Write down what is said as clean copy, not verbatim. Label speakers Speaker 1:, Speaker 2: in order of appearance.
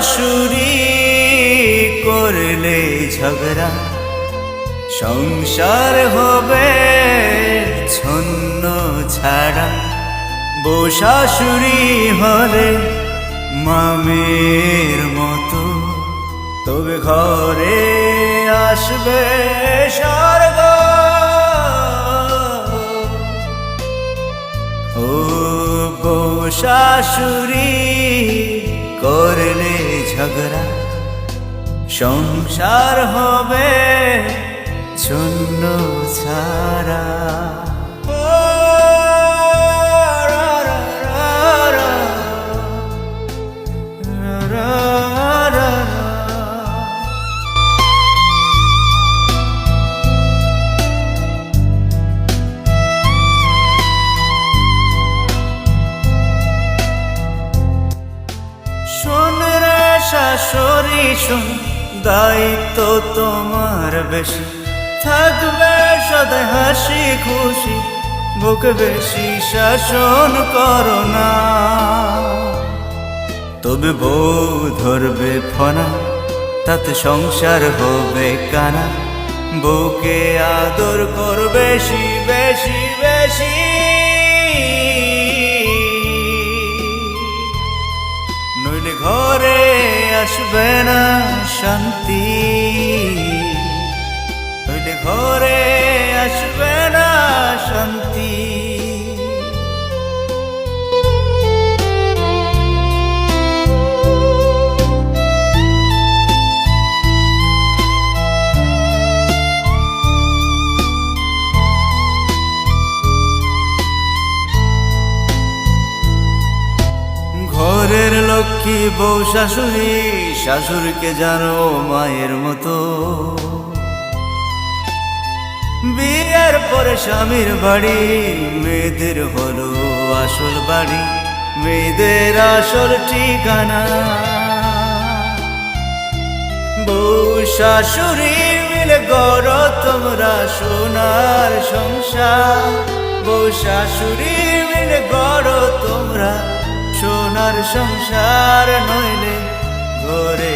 Speaker 1: শাশুড়ি করলে ঝগড়া সংসার হবে ছন্ন ছাড়া। বউ শাশুড়ি হলে মামের মতো, তবে ঘরে আসবে স্বর্গ। ও বউ শাশুড়ি করলে ঝগড়া সংসার হবে শূন্য ছাড়া। শোন রে শাশুড়ি শোন, দায়িত্ব তোমার বেশি, থাকবে সদাই হাসি খুশি, বুক বেশি শাসন করো না। তবে বউ ধরবে ফনা, তাতে সংসার হবে কানা, বউকে আদর করবে বেশি বেশি বেশি। নইলে ঘরে আসবে না শান্তি, নইলে ঘরে আসবে না শান্তি। ঘরের লক্ষ্মী বউ শাশুড়ি, শাশুড়িকে জানো মায়ের মতো। বিয়ের পরে স্বামীর বাড়ি মেয়েদের হলো আসল বাড়ি, মেয়েদের আসল ঠিকানা। বউ শাশুড়ি মিলে গড়ো তোমরা সোনার সংসার, বউ শাশুড়ি মিলে গড়ো তোমরা সোনার সংসার, নইলে ঘরে